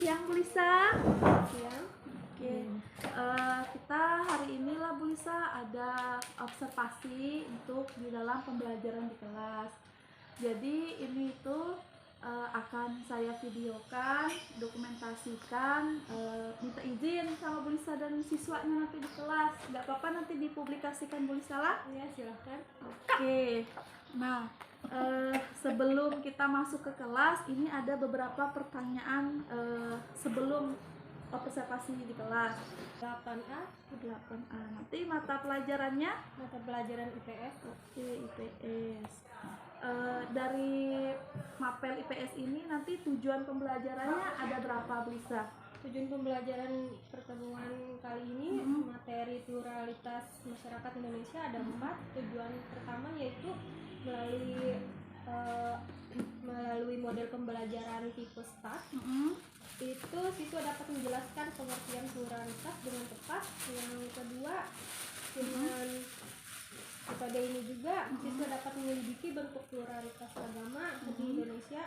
siang Bu Lisa. Siang. Oke. Kita hari ini lah Bu Lisa ada observasi untuk di dalam pembelajaran di kelas. Jadi ini itu akan saya videokan, dokumentasikan, minta izin sama Bu Lisa dan siswanya nanti di kelas. Nggak apa-apa nanti dipublikasikan Bu Lisa lah? Ya, silahkan. Oke. Nah, sebelum kita masuk ke kelas, ini ada beberapa pertanyaan sebelum observasi di kelas. 8A, 8A. Nanti mata pelajarannya mata pelajaran IPS. oke, IPS. Dari mapel IPS ini nanti tujuan pembelajarannya ada berapa, Bu Lisa? Tujuan pembelajaran pertemuan kali ini materi pluralitas masyarakat Indonesia ada 4. Tujuan pertama yaitu melalui model pembelajaran tipe STAT. Itu siswa dapat menjelaskan pengertian pluralitas dengan tepat. Yang kedua, dengan metode ini juga siswa dapat menyelidiki bentuk pluralitas agama di Indonesia.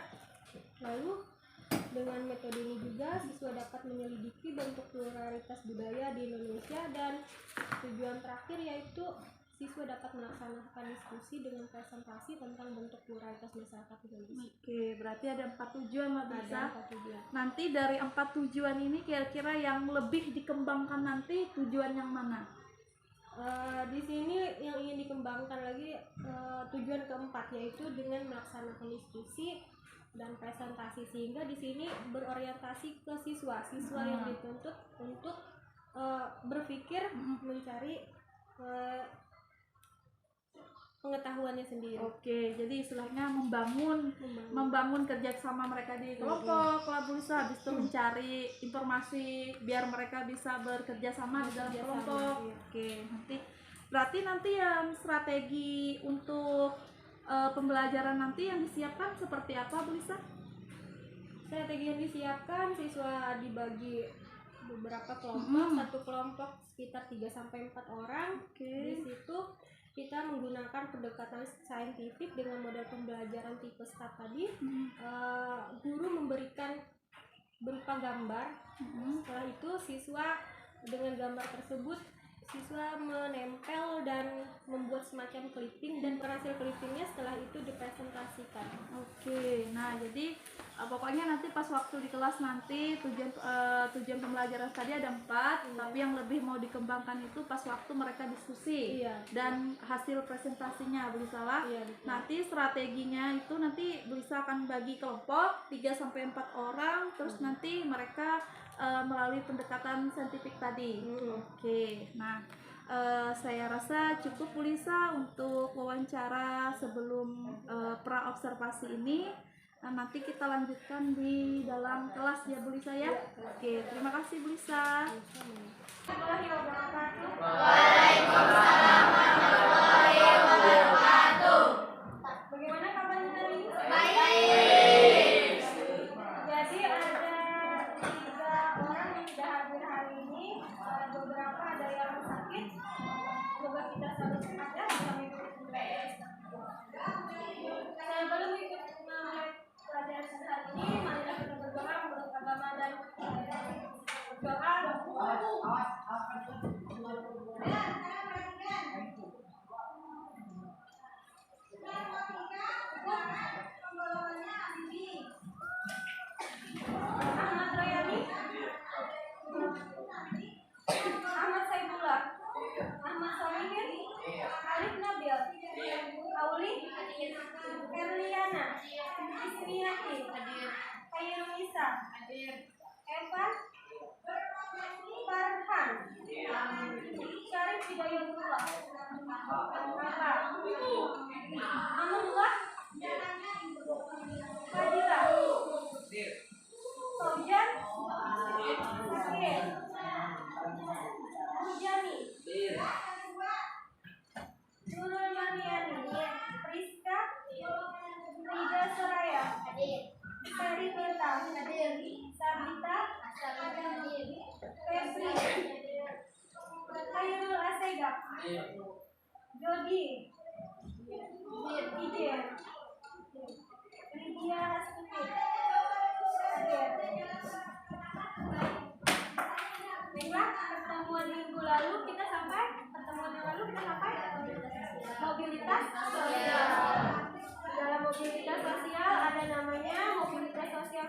Lalu dengan metode ini juga siswa dapat menyelidiki bentuk pluralitas budaya di Indonesia, dan tujuan terakhir yaitu siswa dapat melaksanakan diskusi dengan presentasi tentang bentuk pluralitas masyarakat Indonesia. Oke, berarti ada 4 tujuan lah Bu Lisa. Ada 4 tujuan. Nanti dari 4 tujuan ini kira-kira yang lebih dikembangkan nanti tujuan yang mana? Di sini yang ingin dikembangkan lagi tujuan keempat, yaitu dengan melaksanakan diskusi dan presentasi, sehingga di sini berorientasi ke siswa yang dituntut untuk berpikir mencari pengetahuannya sendiri. Oke, jadi istilahnya membangun kerjasama mereka di kelompok lah Bu Lisa, habis itu mencari informasi biar mereka bisa bekerja sama di dalam kelompok. Iya. Oke, berarti nanti yang strategi untuk pembelajaran nanti yang disiapkan seperti apa Bu Lisa? Strategi yang disiapkan, siswa dibagi beberapa kelompok. Satu kelompok sekitar 3-4 orang. Di situ kita menggunakan pendekatan saintifik dengan model pembelajaran tipe STAT tadi. Guru memberikan berupa gambar. Setelah itu siswa dengan gambar tersebut siswa menempel dan membuat semacam clipping, dan hasil clippingnya setelah itu dipresentasikan. Oke, nah jadi pokoknya nanti pas waktu di kelas nanti tujuan pembelajaran tadi ada 4, tapi yang lebih mau dikembangkan itu pas waktu mereka diskusi dan hasil presentasinya Bu Lisa lah. Nanti strateginya itu nanti Bu Lisa akan bagi kelompok 3-4 orang, terus nanti mereka melalui pendekatan saintifik tadi. Oke, nah saya rasa cukup Bu Lisa untuk wawancara sebelum pra observasi ini. Nanti kita lanjutkan di dalam kelas ya Bu Lisa ya. Oke, terima kasih Bu Lisa. Waalaikumsalam warahmatullahi wabarakatuh. Bagaimana kabarnya hari ini? Baik. Jadi ada 3 orang yang tidak hadir hari ini. Beberapa ada yang sakit. Semoga kita selalu sehat ya, bisa mengikuti pelajaran. Saya belum ikut pelajaran hari ini. Marilah kita berdoa menurut agama dan doa. Ahmad Royani, Ahmad Saifullah, Ahmad Solihin, Arif Nabil, Auli, Erliana, Ismiyati, Khairul Nisa, Evan, Farhan, Syarif Hidayatullah, Amrullah, Fadila, Sojan, Sakir, Mujani, Nurul Mardiani, Rizka, Rida Soraya, Seri Beta, Sabita, Febri, Khairul Asegaf, Jody, Ijen, Lydia Astuti,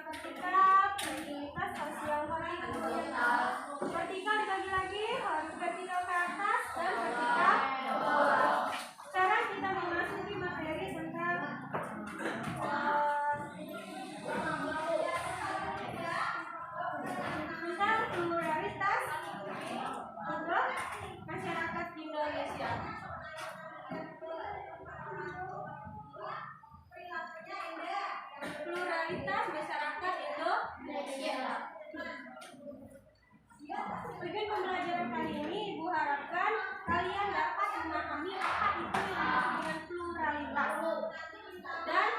vertikal, kreativitas, sosial, horizontal. Vertikal dibagi lagi, vertikal ke atas dan vertikal ke bawah. Sekarang kita memasuki materi tentang pluralitas untuk masyarakat Indonesia. Pluralitas masyarakat Indonesia. Tujuan pembelajaran kali ini Ibu harapkan kalian dapat memahami apa itu yang dimaksud dengan pluralitas dan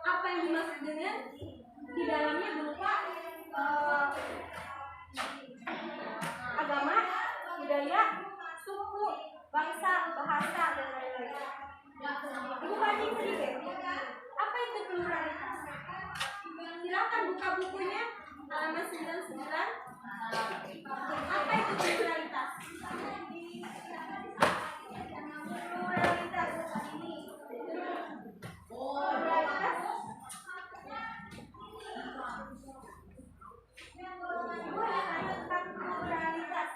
apa yang dimaksud dengan di dalamnya berupa agama, budaya, suku, bangsa, bahasa, dan lain-lain. Ibu banding sedikit. Apa itu pluralitas? Silakan buka bukunya halaman 99. Apa itu pluralitas? Pluralitas. Ibu ada tanya tentang pluralitas.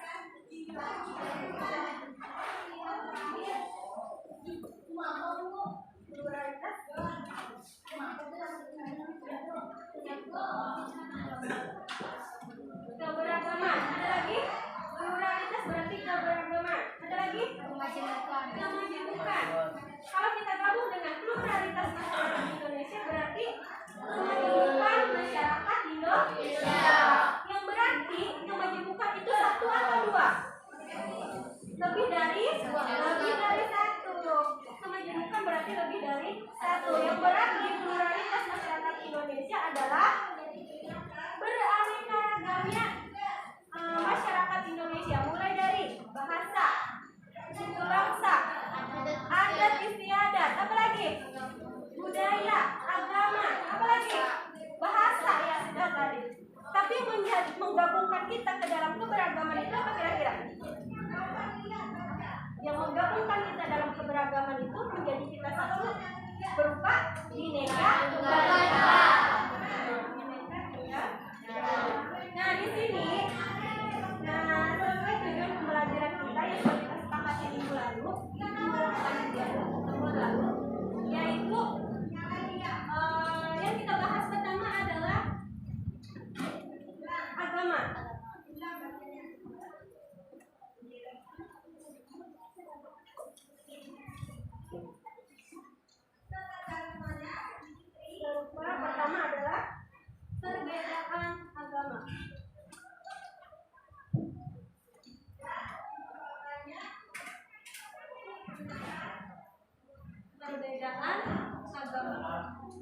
Keberagaman. Ada lagi? Pluralitas berarti keberagaman. Ada lagi? Kemajemukan. Kalau kita gabung dengan pluralitas masyarakat Indonesia berarti kemajemukan masyarakat Indonesia. Yang berarti kemajemukan itu satu atau dua? Lebih dari satu. Kemajemukan berarti lebih dari satu. Yang berarti pluralitas masyarakat Indonesia adalah beraneka ragamnya masyarakat Indonesia, mulai dari bahasa, suku bangsa, adat istiadat, apalagi budaya, agama, apalagi bahasa ya sudah tadi. Tapi menggabungkan kita ke dalam keberagaman itu apa kira-kira? Yang menggabungkan kita dalam keberagaman itu menjadi kita satu berupa Bhinneka Tunggal Ika. Nah di sini, sesuai tujuan pembelajaran kita yang sudah kita sepakati minggu lalu, yaitu yang kita bahas pertama adalah agama. Pertama adalah perbedaan agama. Perbedaan agama.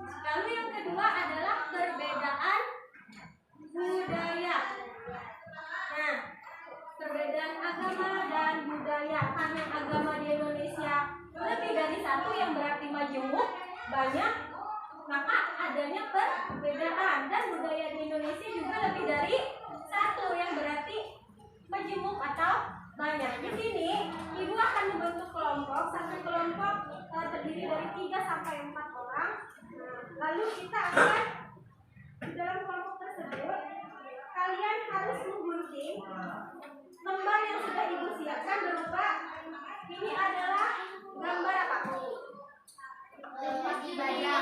Lalu yang kedua adalah perbedaan budaya. Nah, perbedaan agama dan budaya. Karena agama di Indonesia lebih dari satu yang berarti majemuk, banyak, maka adanya perbedaan. Dan budaya di Indonesia juga lebih dari satu yang berarti majemuk atau banyak. Di sini Ibu akan membentuk kelompok. Satu kelompok terdiri dari 3 sampai 4 orang. Lalu kita akan di dalam kelompok tersebut kalian harus menggunting lembar yang sudah Ibu siapkan berupa ini adalah gambar apa? Tempat ibadah.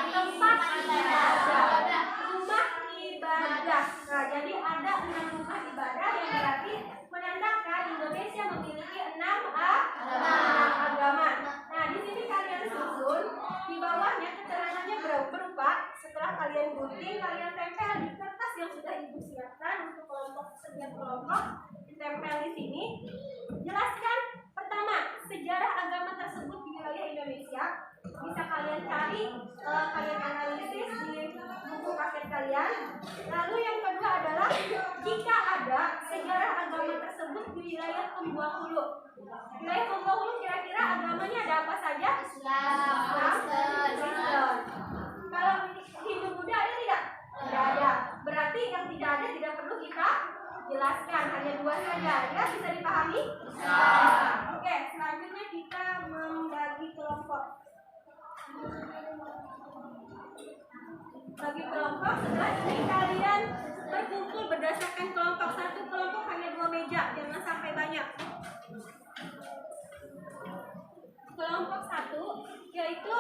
Rumah ibadah. Nah, jadi ada 6 rumah ibadah yang berarti menandakan Indonesia memiliki 6 agama. Nah, di sini kalian susun di bawahnya keterangannya berupa setelah kalian gunting, kalian tempel di kertas yang sudah Ibu siapkan untuk setiap kelompok ditempel di sini. Jelaskan pertama sejarah agama tersebut di wilayah Indonesia. Bisa kalian cari, kalian analisis di buku paket kalian. Lalu yang kedua adalah jika ada sejarah agama tersebut di wilayah Kembuah Hulu. Wilayah Kembuah Hulu kira-kira agamanya ada apa saja? Islam, Kristen. Kalau Hindu Buddha ada tidak? Tidak ada. Berarti yang tidak ada tidak perlu kita jelaskan, hanya 2 saja. Ya, bisa dipahami? Oke, selanjutnya kita membagi kelompok. bagi kelompok. Setelah ini kalian berkumpul berdasarkan kelompok. Satu kelompok hanya 2 meja, jangan sampai banyak. Kelompok 1 yaitu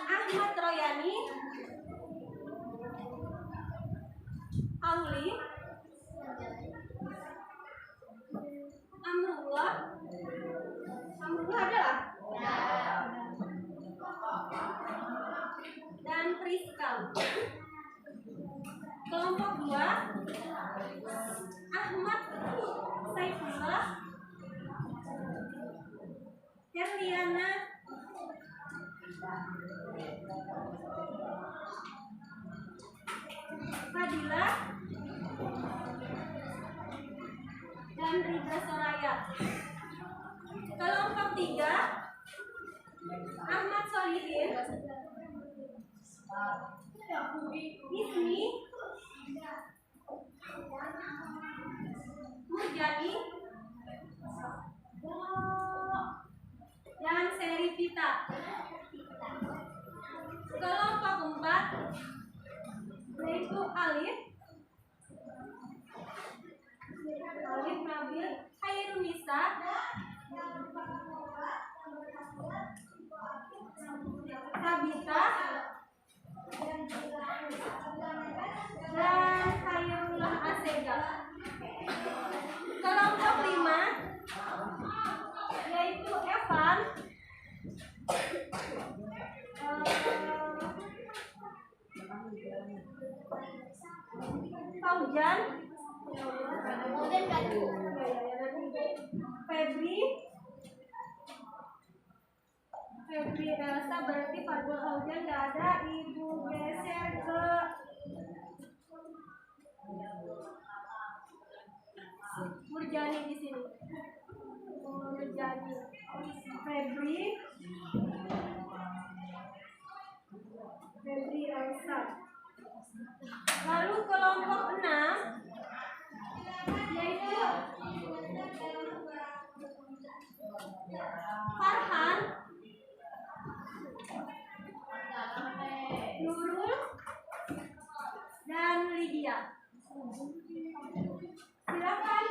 Ahmad Royani, Auli, Amrullah adalah dan Priska. Kelompok 2 Ahmad Saifullah, Herliana, Fadila, dan Rida Soraya. Kelompok 3 Ahmad Solihin, Ismi, Murjani, dan Seripita. Kelompok 4 yaitu Alif Nabil, Hairunisa, Sabita, dan Hairullah Asega. Kelompok 5 yaitu Evan, Faujan, Febri Elsa, berarti Fadul Faujan nggak ada. Ibu geser ke Murjani di sini. Murjani, Febri Elsa. Lalu kelompok 6 yaitu Farhan, Nurul, dan Lydia. Silakan.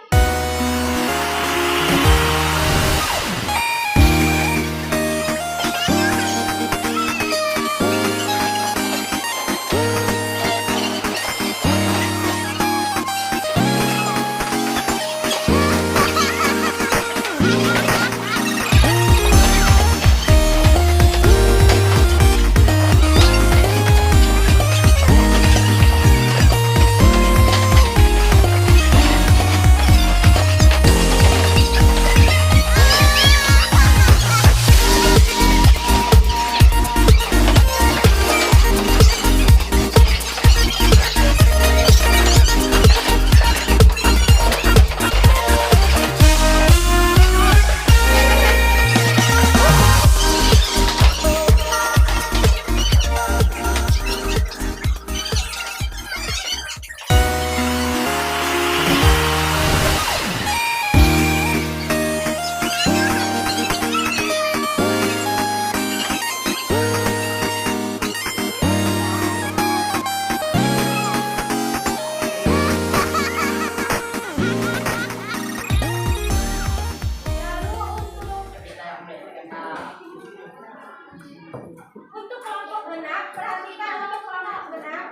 Untuk kelompok genap, perhatikan untuk kelompok genap.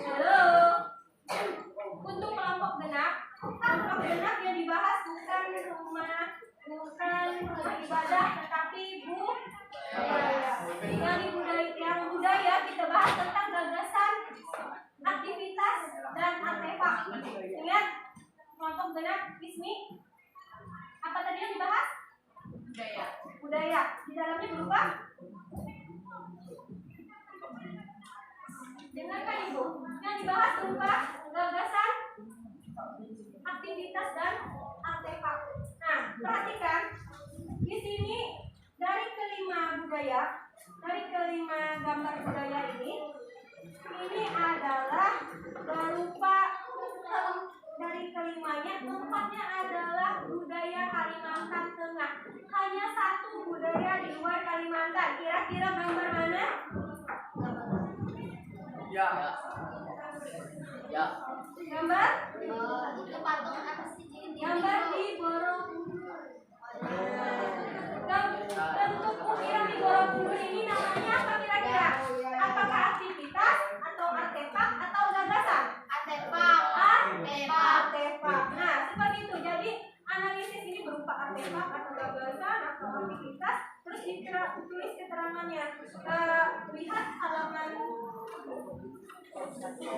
Halo. Untuk kelompok genap yang dibahas bukan rumah ibadah, tetapi yang budaya kita bahas tentang gagasan, aktivitas, dan artefak. Ingat, kelompok genap Ismi, apa tadi yang dibahas? Budaya. Di dalamnya berupa? Dengarkan Ibu, yang dibahas berupa gagasan, aktivitas, dan artefak. Nah, perhatikan di sini dari kelima gambar budaya ini adalah berupa dari kelimanya, tempatnya adalah budaya Kalimantan Tengah. Hanya satu budaya di luar Kalimantan. Kira-kira gambar mana? Ya. Ya. Gambar? Itu patung apa sih? Gambar di Borobudur. Bentuk ukiran di Borobudur ini namanya apa kira-kira? Apakah aktivitas atau artefak atau gagasan? Artefak. Artefak. Nah, seperti itu. Jadi analisis ini berupa artefak atau gagasan atau aktivitas. Terus ditulis keterangannya. Lihat halaman 105.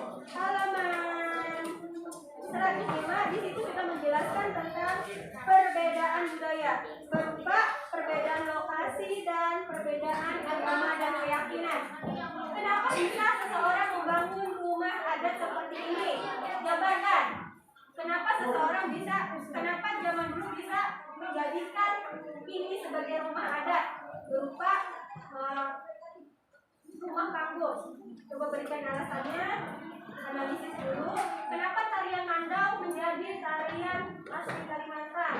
Di situ kita menjelaskan tentang perbedaan budaya berupa perbedaan lokasi dan perbedaan agama dan keyakinan. Kenapa bisa seseorang membangun rumah adat seperti ini? Jabarkan. Kenapa zaman dulu bisa menjadikan ini sebagai rumah adat berupa rumah panggung? Coba berikan alasannya. Analisis dulu. Kenapa tarian mandau menjadi tarian asli Kalimantan?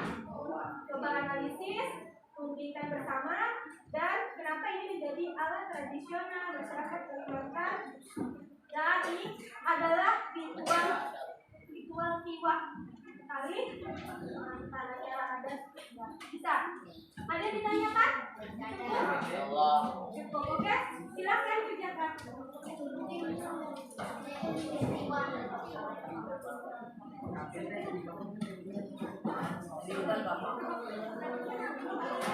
Coba analisis, buktikan bersama. Dan kenapa ini menjadi alat tradisional masyarakat Kalimantan? Dan ini adalah ritual tiwak tari tanahnya adat. Bisa. Ada yang ditanyakan? Oke, silakan kerjakan.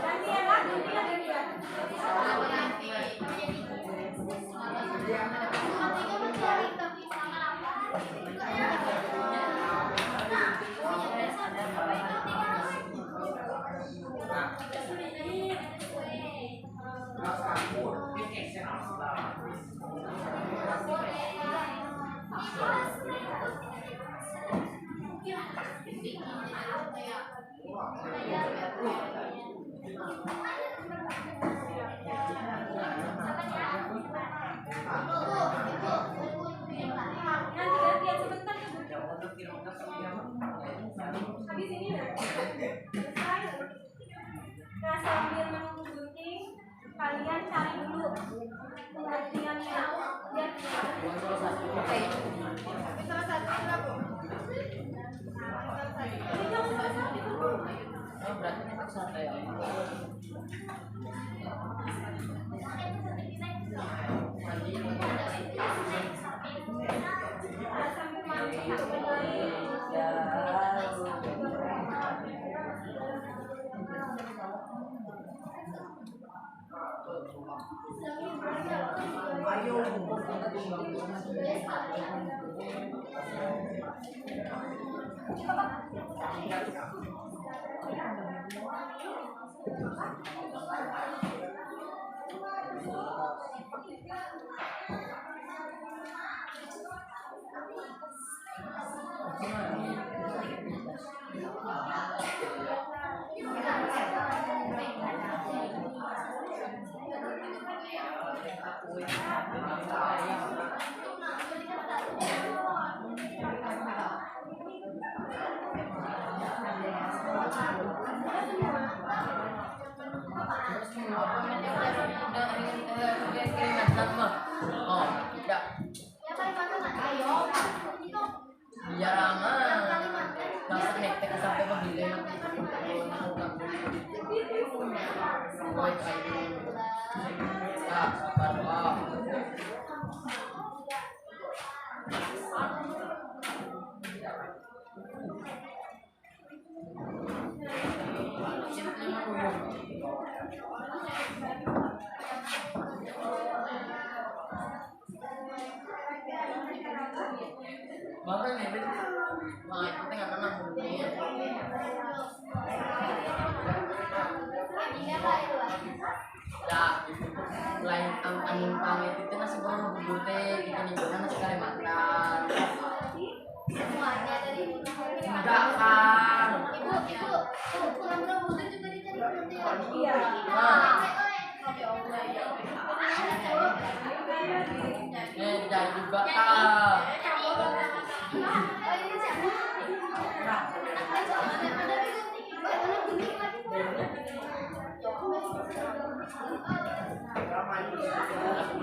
Gantian lagi, gantian. Habis ini udah selesai. Nah, sambil menunggu gunting, kalian cari dulu pengertiannya. Biar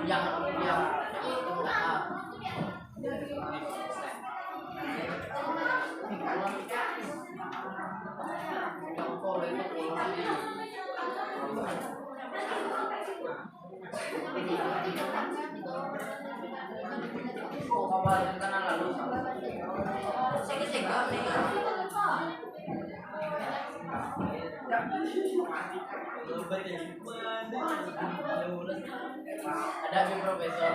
yang awal kan lalu ada di profesor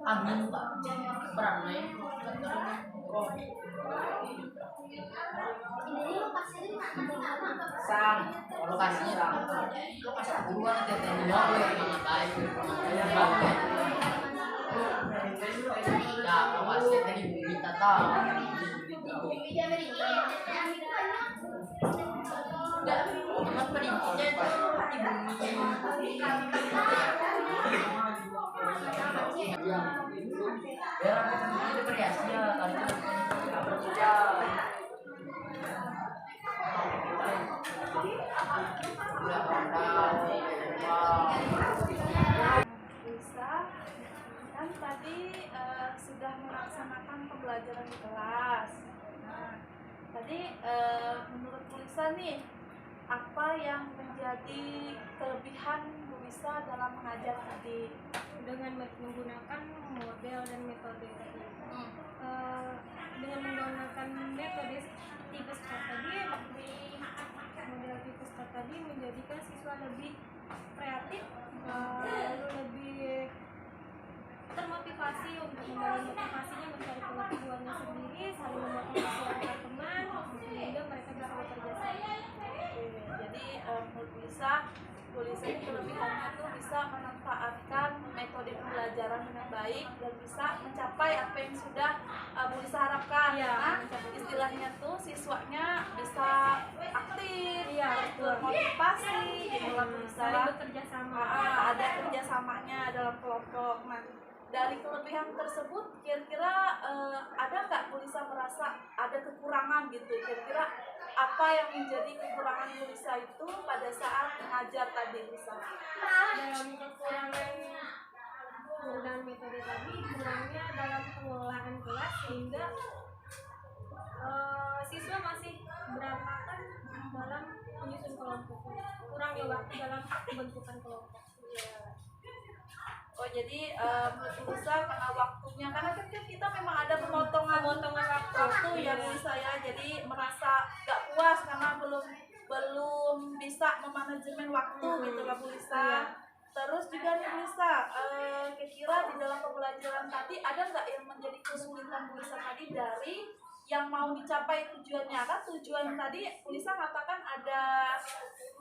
angin pak beranai Ini lokasinya di mana? sang lokasinya sang lokasi buruan nanti mau yang baik ya lokasi tadi bumi tata Bumi Amerika. enggak tempat pendidikannya di bumi ya itu variasi ya tadi Bisa kan tadi sudah melaksanakan pembelajaran di kelas. Nah, tadi menurut Bu Lisa nih, apa yang menjadi kelebihan Bu Lisa dalam mengajar tadi? Dengan menggunakan model dan metode tadi. Dengan menggunakan metode tipe STAR tadi, model tipe STAR tadi menjadikan siswa lebih kreatif, lalu lebih termotivasi untuk membangun motivasinya mencari pengetahuannya sendiri, saling memotivasi antar teman, sehingga mereka bisa bekerja sama. Jadi menurut Bu Lisa ini kelebihannya tuh bisa memanfaatkan metode pembelajaran dengan baik dan bisa mencapai apa yang sudah Bu Lisa harapkan. Iya, Karena istilahnya tuh siswanya bisa aktif, betul. termotivasi, gitu lah Bu Lisa. Saling bekerja sama. Ada kerjasamanya dalam kelompok. Nah, dari kelebihan tersebut kira-kira ada nggak Bu Lisa merasa ada kekurangan gitu? Kira-kira apa yang menjadi kekurangan Bu Lisa itu pada saat mengajar tadi Lisa? Dalam kekurangan penggunaan metode tadi, kurangnya dalam pengelolaan kelas sehingga siswa masih berantakan dalam menyusun kelompok, kurangnya waktu dalam pembentukan kelompok. Oh jadi menurut Bu Lisa karena waktunya, karena kan kita memang ada pemotongan waktu ya Bu Lisa ya, jadi merasa gak puas karena belum bisa memanajemen waktu gitu lah Bu Lisa. Terus juga nih Bu Lisa, kira-kira di dalam pembelajaran tadi ada nggak yang menjadi kesulitan Bu Lisa tadi dari yang mau dicapai tujuannya? Kan tujuan tadi Bu Lisa katakan ada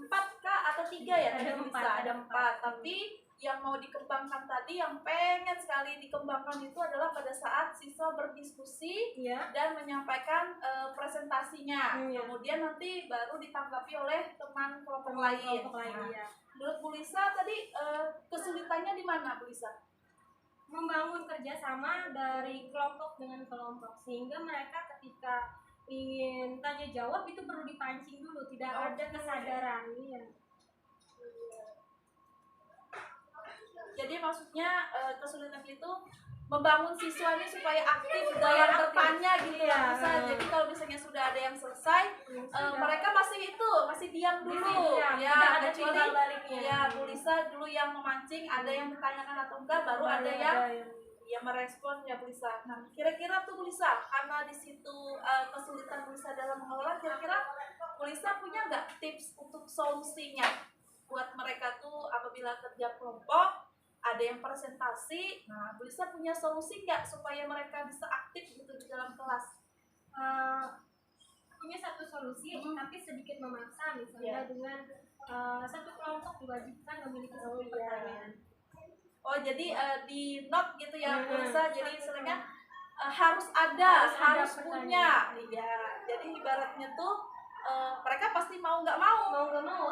4 kah atau 3 ya? Ada Bu Lisa? empat. Ada 4, tapi yang mau dikembangkan tadi, yang pengen sekali dikembangkan itu adalah pada saat siswa berdiskusi dan menyampaikan presentasinya. Kemudian nanti baru ditanggapi oleh teman kelompok lain. Menurut Bu Lisa tadi kesulitannya di mana Bu Lisa? Membangun kerjasama dari kelompok dengan kelompok sehingga mereka ketika ingin tanya jawab itu perlu dipancing dulu, tidak ada kesadaran. Jadi maksudnya kesulitan itu membangun siswa ini supaya aktif dalam bertanya gitu ya bisa. Jadi kalau misalnya sudah ada yang selesai, mereka masih diam dulu ya, kecuali ya Bu Lisa dulu yang memancing, ada yang ditanyakan atau enggak, baru ada yang merespon ya Bu Lisa. Nah kira-kira tuh Bu Lisa, karena di situ kesulitan Bu Lisa dalam mengelola, kira-kira Bu Lisa punya nggak tips untuk solusinya buat mereka tuh apabila kerja kelompok ada yang presentasi? Nah, Bu Lisa punya solusi nggak supaya mereka bisa aktif gitu di dalam kelas? Punya satu solusi, tapi sedikit memaksa, misalnya dengan satu kelompok diwajibkan memiliki satu pertanyaan. Oh, jadi di note gitu ya Bu Lisa, jadi istilahnya harus harus punya. Iya, jadi ibaratnya tuh mereka pasti mau nggak mau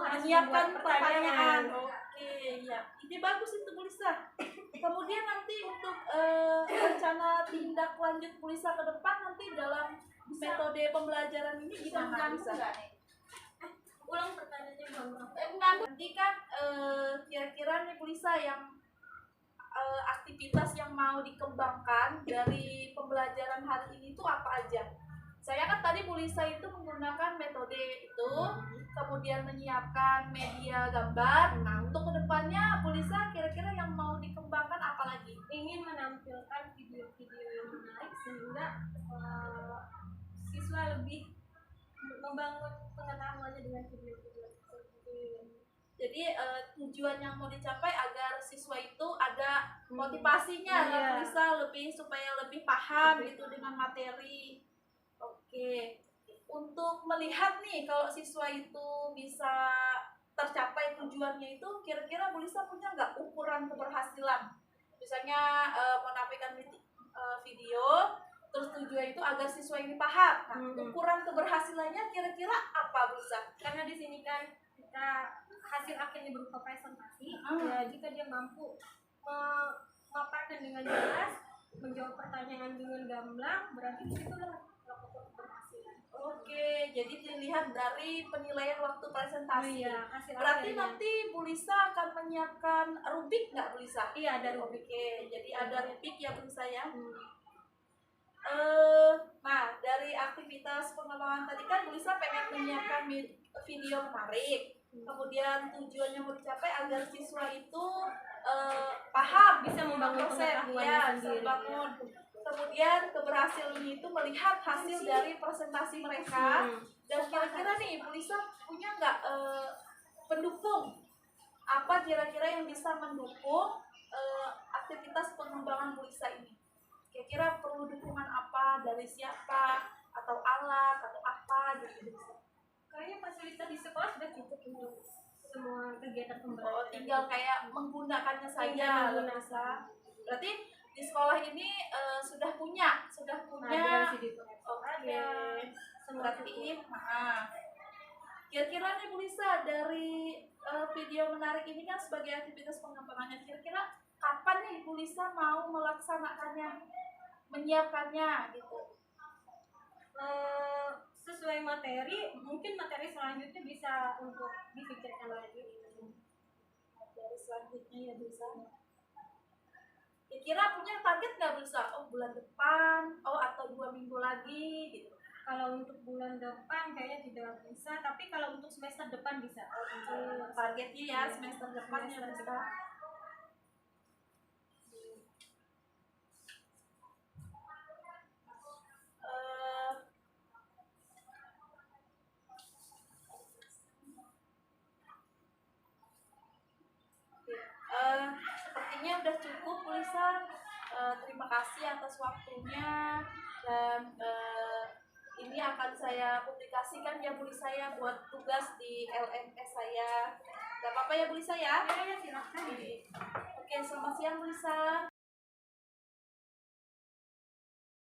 harus menyiapkan pertanyaan. Oke, ya. Ini bagus itu Bu Lisa. Kemudian nanti untuk rencana tindak lanjut Bu Lisa ke depan nanti dalam metode pembelajaran ini gimana Bu Lisa? Ulang pertanyaannya Bang. Nanti kan kira-kira nih Bu Lisa yang aktivitas yang mau dikembangkan dari pembelajaran hari ini itu apa aja? Saya kan tadi Bu Lisa itu menggunakan metode itu, kemudian menyiapkan media gambar. Nah, untuk kedepannya Bu Lisa kira-kira yang mau dikembangkan apa lagi? Ingin menampilkan video-video yang menarik sehingga siswa lebih membangun pengetahuannya dengan video-video tersebut. Jadi tujuan yang mau dicapai agar siswa itu ada motivasinya Iya. ya, bisa lebih supaya lebih paham gitu dengan materi. Oke, untuk melihat nih kalau siswa itu bisa tercapai tujuannya itu, kira-kira Bu Lisa punya nggak ukuran keberhasilan? Misalnya menampilkan video, terus tujuan itu agar siswa ini paham. Nah, ukuran keberhasilannya kira-kira apa Bu Lisa? Karena di sini kan kita hasil akhirnya berupa presentasi, ya jika dia mampu memaparkan dengan jelas, menjawab pertanyaan dengan gamblang, berarti disitulah ukur keberhasilan. Oke, jadi dilihat dari penilaian waktu presentasi. Iya, hasil Berarti akhirnya. nanti Bu Lisa akan menyiapkan rubik nggak Bu Lisa? Iya, ada rubik. Oke, jadi ada rubik ya Bu Lisa ya. Nah, dari aktivitas pengembangan tadi kan Bu Lisa pengen menyiapkan video menarik. Kemudian tujuannya mau dicapai agar siswa itu paham, Bisa membangun konsep, pengetahuannya ya, sendiri. bangun. Kemudian keberhasilan itu melihat hasil dari presentasi mereka. Dan kira-kira nih Bu Lisa punya nggak pendukung? Apa kira-kira yang bisa mendukung aktivitas pengembangan Bu Lisa ini? Kira-kira perlu dukungan apa dari siapa, atau alat atau apa gitu? Kayaknya fasilitas di sekolah sudah cukup untuk semua kegiatan Oh, pembelajaran. tinggal kayak menggunakannya saja Bu Lisa. Berarti di sekolah ini sudah punya Ada LCD proyektor, Oke. ada semua Berarti, kira-kira nih Bu Lisa dari video menarik ini kan sebagai aktivitas pengembangannya, kira-kira kapan nih Bu Lisa mau melaksanakannya, menyiapkannya gitu? Sesuai materi, mungkin materi selanjutnya bisa untuk dipikirkan lagi. Dari selanjutnya ya Bu Lisa. Kira-kira punya target nggak Bu Lisa? Oh, bulan depan, atau 2 minggu lagi gitu. Kalau untuk bulan depan kayaknya tidak bisa, tapi kalau untuk semester depan bisa. Targetnya ya semester depan ya Bu Lisa. Sepertinya udah cukup Bu Lisa. Terima kasih atas waktunya, dan ini akan saya publikasikan ya Bu Lisa ya buat tugas di LMS saya. Gak apa-apa ya Bu Lisa ya? Ya, silakan. Oke, selamat siang Bu Lisa.